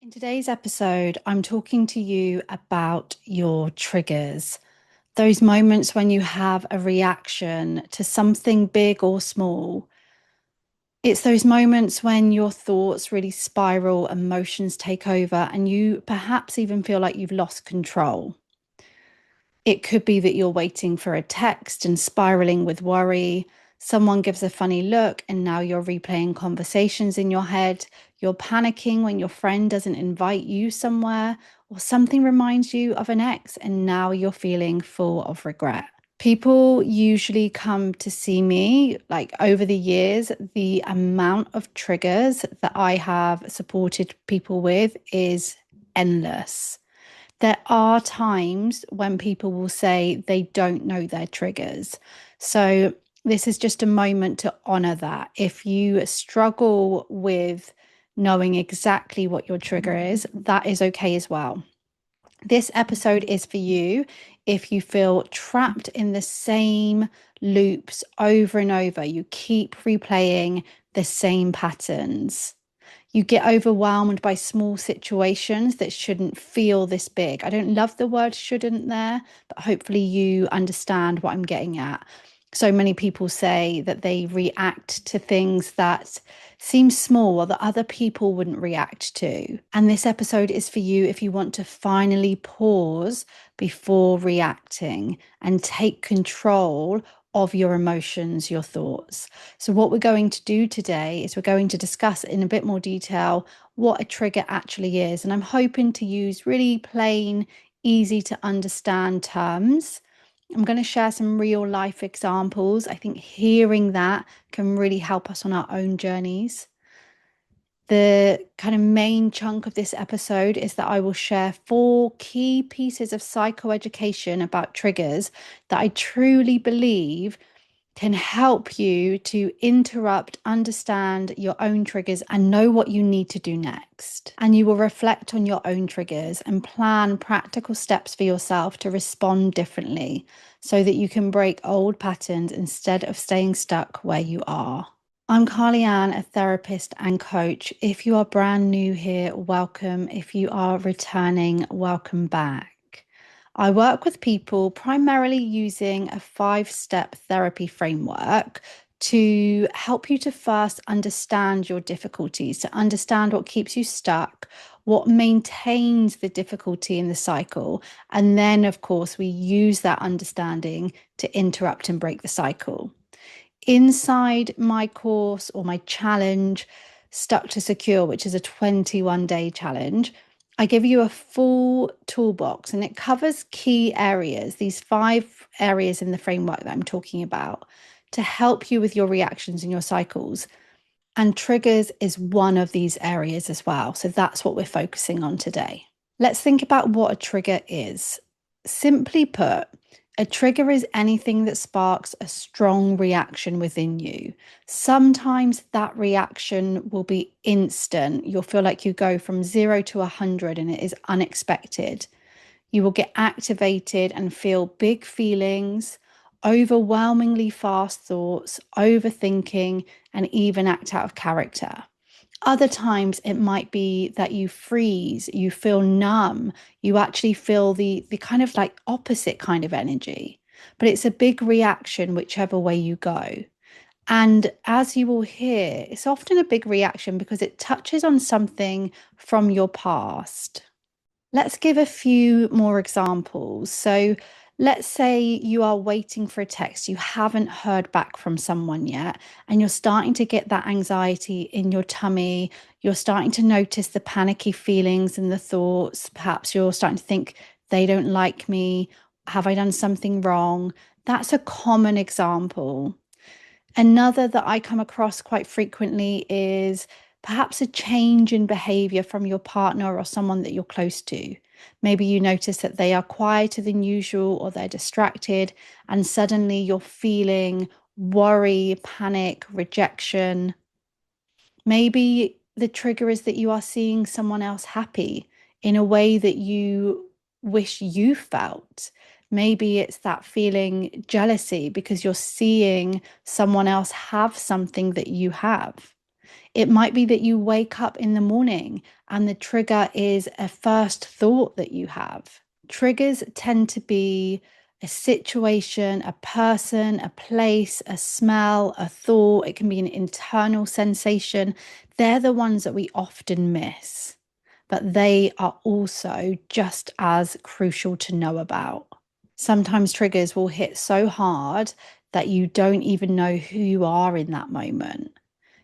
In today's episode, I'm talking to you about your triggers, those moments when you have a reaction to something big or small. It's those moments when your thoughts really spiral, emotions take over, and you perhaps even feel like you've lost control. It could be that you're waiting for a text and spiraling with worry. Someone gives a funny look, and now you're replaying conversations in your head. You're panicking when your friend doesn't invite you somewhere, or something reminds you of an ex, and now you're feeling full of regret. People usually come to see me, like over the years, the amount of triggers that I have supported people with is endless. There are times when people will say they don't know their triggers. So, this is just a moment to honor that. If you struggle with knowing exactly what your trigger is, that is okay as well. This episode is for you if you feel trapped in the same loops over and over. You keep replaying the same patterns. You get overwhelmed by small situations that shouldn't feel this big. I don't love the word shouldn't there, but hopefully you understand what I'm getting at. So many people say that they react to things that seem small or that other people wouldn't react to. And this episode is for you if you want to finally pause before reacting and take control of your emotions, your thoughts. So, what we're going to do today is we're going to discuss in a bit more detail what a trigger actually is. And I'm hoping to use really plain, easy to understand terms. I'm going to share some real life examples. I think hearing that can really help us on our own journeys. The kind of main chunk of this episode is that I will share 4 key pieces of psychoeducation about triggers that I truly believe can help you to interrupt, understand your own triggers, and know what you need to do next. And you will reflect on your own triggers and plan practical steps for yourself to respond differently so that you can break old patterns instead of staying stuck where you are. I'm Carly Ann, a therapist and coach. If you are brand new here, welcome. If you are returning, welcome back. I work with people primarily using a 5-step therapy framework to help you to first understand your difficulties, to understand what keeps you stuck, what maintains the difficulty in the cycle. And then, of course, we use that understanding to interrupt and break the cycle. Inside my course or my challenge, Stuck to Secure, which is a 21-day challenge, I give you a full toolbox and it covers key areas, these 5 areas in the framework that I'm talking about, to help you with your reactions and your cycles. And triggers is one of these areas as well. So that's what we're focusing on today. Let's think about what a trigger is. Simply put, a trigger is anything that sparks a strong reaction within you. Sometimes that reaction will be instant. You'll feel like you go from 0 to 100 and it is unexpected. You will get activated and feel big feelings, overwhelmingly fast thoughts, overthinking, and even act out of character. Other times it might be that you freeze, you feel numb, you actually feel the kind of like opposite kind of energy, but it's a big reaction whichever way you go. And as you will hear, it's often a big reaction because it touches on something from your past. Let's give a few more examples. So, let's say you are waiting for a text, you haven't heard back from someone yet, and you're starting to get that anxiety in your tummy. You're starting to notice the panicky feelings and the thoughts. Perhaps you're starting to think, they don't like me. Have I done something wrong? That's a common example. Another that I come across quite frequently is perhaps a change in behavior from your partner or someone that you're close to. Maybe you notice that they are quieter than usual or they're distracted, and suddenly you're feeling worry, panic, rejection. Maybe the trigger is that you are seeing someone else happy in a way that you wish you felt. Maybe it's that feeling jealousy because you're seeing someone else have something that you have. It might be that you wake up in the morning and the trigger is a first thought that you have. Triggers tend to be a situation, a person, a place, a smell, a thought. It can be an internal sensation. They're the ones that we often miss, but they are also just as crucial to know about. Sometimes triggers will hit so hard that you don't even know who you are in that moment.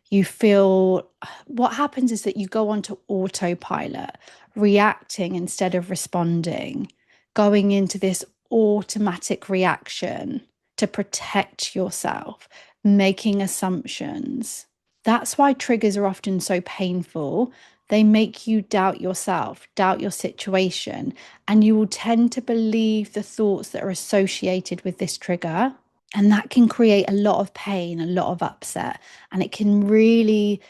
You feel what happens is that you go onto autopilot, reacting instead of responding, going into this automatic reaction to protect yourself, making assumptions. That's why triggers are often so painful. They make you doubt yourself, doubt your situation, and you will tend to believe the thoughts that are associated with this trigger. And that can create a lot of pain, a lot of upset, and it can really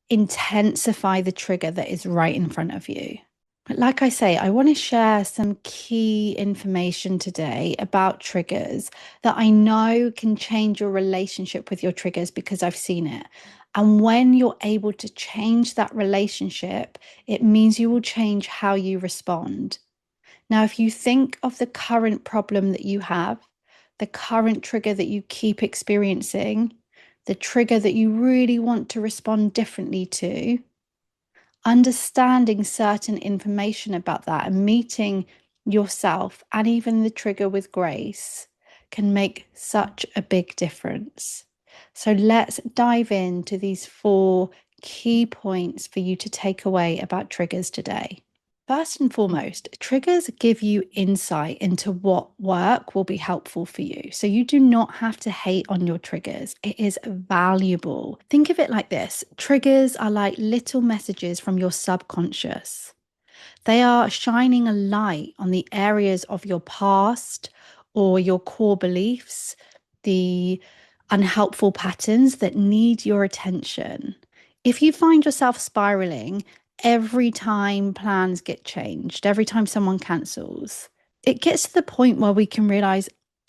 intensify the trigger that is right in front of you. But like I say, I want to share some key information today about triggers that I know can change your relationship with your triggers because I've seen it. And when you're able to change that relationship, it means you will change how you respond. Now, if you think of the current problem that you have, the current trigger that you keep experiencing, the trigger that you really want to respond differently to, understanding certain information about that and meeting yourself and even the trigger with grace can make such a big difference. So let's dive into these 4 key points for you to take away about triggers today. First and foremost, triggers give you insight into what work will be helpful for you. So you do not have to hate on your triggers. It is valuable. Think of it like this. Triggers are like little messages from your subconscious. They are shining a light on the areas of your past or your core beliefs, the unhelpful patterns that need your attention. If you find yourself spiraling every time plans get changed, every time someone cancels, it gets to the point where we can realize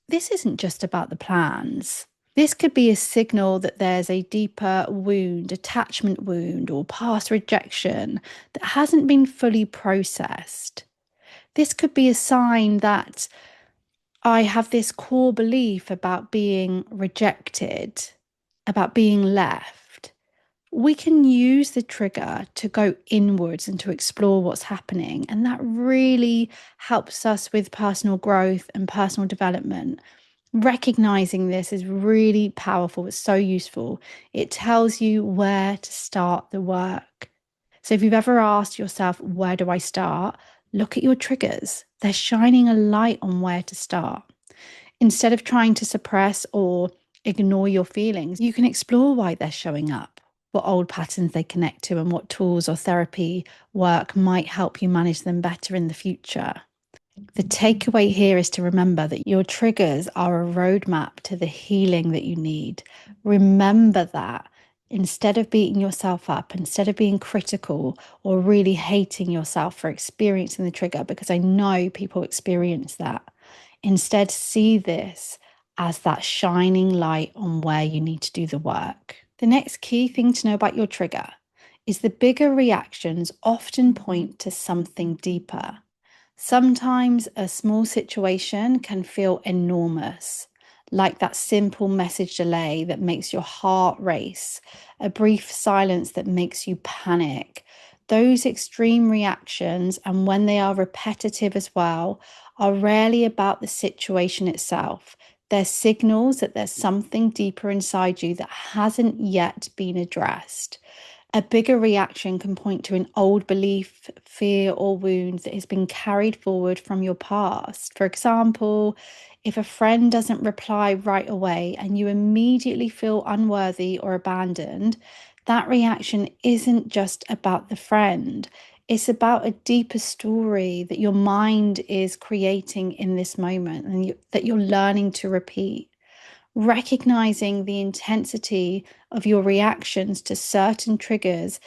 this isn't just about the plans. This could be a signal that there's a deeper wound, attachment wound, or past rejection that hasn't been fully processed. This could be a sign that I have this core belief about being rejected, about being left. We can use the trigger to go inwards and to explore what's happening. And that really helps us with personal growth and personal development. Recognizing this is really powerful. It's so useful. It tells you where to start the work. So if you've ever asked yourself, where do I start? Look at your triggers. They're shining a light on where to start. Instead of trying to suppress or ignore your feelings, you can explore why they're showing up, what old patterns they connect to, and what tools or therapy work might help you manage them better in the future. The takeaway here is to remember that your triggers are a roadmap to the healing that you need. Remember that instead of beating yourself up, instead of being critical or really hating yourself for experiencing the trigger, because I know people experience that, instead see this as that shining light on where you need to do the work. The next key thing to know about your trigger is the bigger reactions often point to something deeper. Sometimes a small situation can feel enormous, like that simple message delay that makes your heart race, a brief silence that makes you panic. Those extreme reactions, and when they are repetitive as well, are rarely about the situation itself. They're signals that there's something deeper inside you that hasn't yet been addressed. A bigger reaction can point to an old belief, fear, or wound that has been carried forward from your past. For example, if a friend doesn't reply right away and you immediately feel unworthy or abandoned, that reaction isn't just about the friend. It's about a deeper story that your mind is creating in this moment and that you're learning to repeat. Recognizing the intensity of your reactions to certain triggers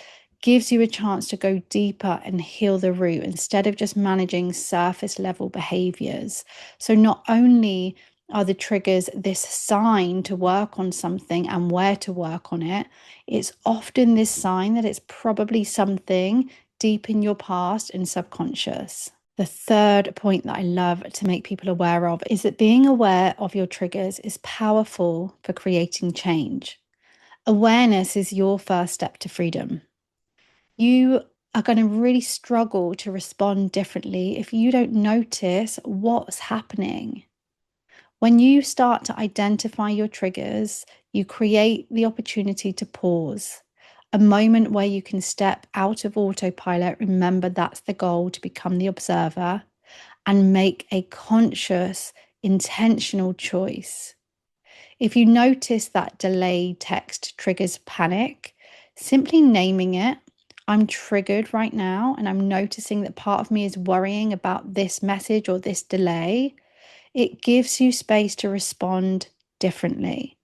gives you a chance to go deeper and heal the root instead of just managing surface level behaviors. So not only are the triggers this sign to work on something and where to work on it, it's often this sign that it's probably something deep in your past and subconscious. The third point that I love to make people aware of is that being aware of your triggers is powerful for creating change. Awareness is your first step to freedom. You are going to really struggle to respond differently if you don't notice what's happening. When you start to identify your triggers, you create the opportunity to pause, a moment where you can step out of autopilot. Remember, that's the goal, to become the observer and make a conscious, intentional choice. If you notice that delayed text triggers panic, simply naming it, I'm triggered right now, and I'm noticing that part of me is worrying about this message or this delay, it gives you space to respond differently.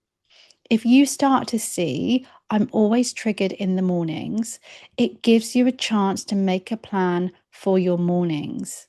If you start to see, I'm always triggered in the mornings, it gives you a chance to make a plan for your mornings.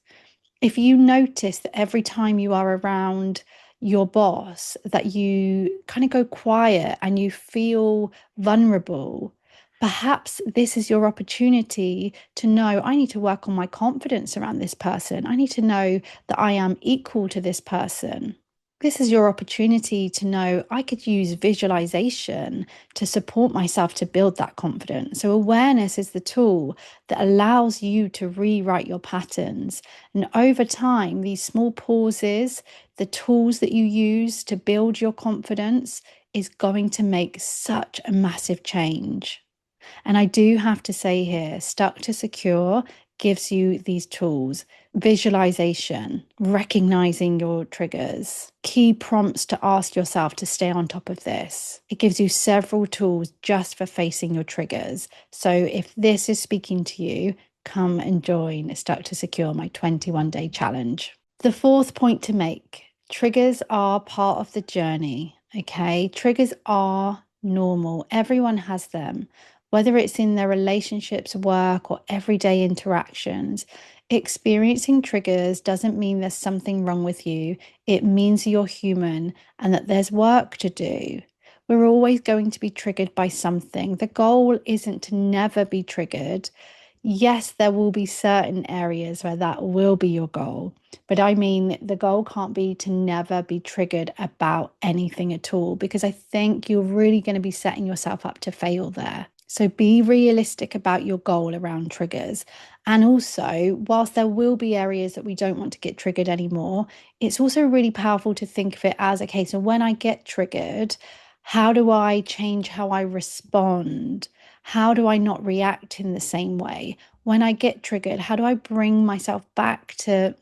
If you notice that every time you are around your boss, that you kind of go quiet and you feel vulnerable, perhaps this is your opportunity to know, I need to work on my confidence around this person. I need to know that I am equal to this person. This is your opportunity to know, I could use visualization to support myself to build that confidence. So awareness is the tool that allows you to rewrite your patterns. And over time, these small pauses, the tools that you use to build your confidence, is going to make such a massive change. And I do have to say here, Stuck to Secure gives you these tools: visualization, recognizing your triggers, key prompts to ask yourself to stay on top of this. It gives you several tools just for facing your triggers. So if this is speaking to you, come and join Stuck to Secure, my 21-day challenge. The fourth point to make: triggers are part of the journey. Okay, triggers are normal. Everyone has them. Whether it's in their relationships, work, or everyday interactions, experiencing triggers doesn't mean there's something wrong with you. It means you're human and that there's work to do. We're always going to be triggered by something. The goal isn't to never be triggered. Yes, there will be certain areas where that will be your goal, but I mean, the goal can't be to never be triggered about anything at all, because I think you're really going to be setting yourself up to fail there. So be realistic about your goal around triggers. And also, whilst there will be areas that we don't want to get triggered anymore, it's also really powerful to think of it as, okay, so when I get triggered, how do I change how I respond? How do I not react in the same way? When I get triggered, how do I bring myself back to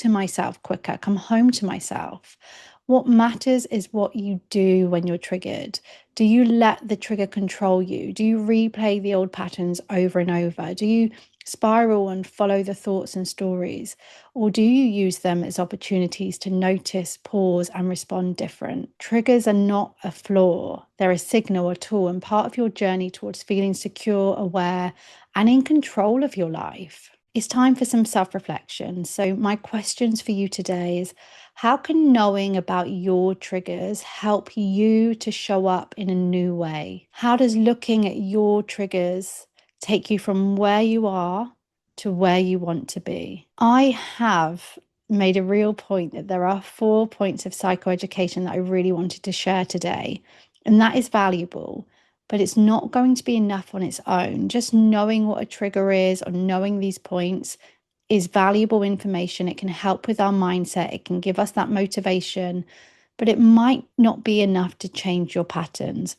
myself quicker, come home to myself? What matters is what you do when you're triggered. Do you let the trigger control you? Do you replay the old patterns over and over? Do you spiral and follow the thoughts and stories? Or do you use them as opportunities to notice, pause, and respond different? Triggers are not a flaw. They're a signal, a tool, and part of your journey towards feeling secure, aware, and in control of your life. It's time for some self-reflection. So my questions for you today is, how can knowing about your triggers help you to show up in a new way? How does looking at your triggers take you from where you are to where you want to be? I have made a real point that there are 4 points of psychoeducation that I really wanted to share today, and that is valuable. But it's not going to be enough on its own. Just knowing what a trigger is or knowing these points is valuable information. It can help with our mindset. It can give us that motivation, but it might not be enough to change your patterns.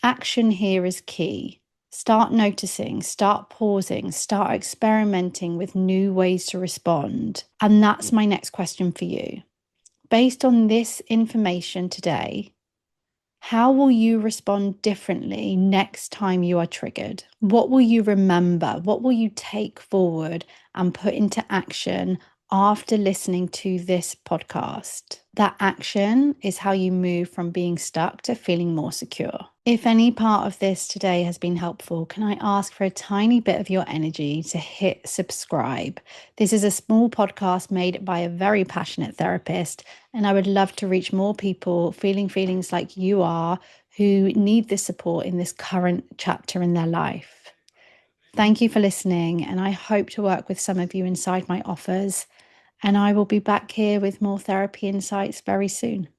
Action here is key. Start noticing, start pausing, start experimenting with new ways to respond. And that's my next question for you. Based on this information today, how will you respond differently next time you are triggered? What will you remember? What will you take forward and put into action after listening to this podcast? That action is how you move from being stuck to feeling more secure. If any part of this today has been helpful, can I ask for a tiny bit of your energy to hit subscribe? This is a small podcast made by a very passionate therapist, and I would love to reach more people feeling feelings like you are, who need this support in this current chapter in their life. Thank you for listening, and I hope to work with some of you inside my offers. And I will be back here with more therapy insights very soon.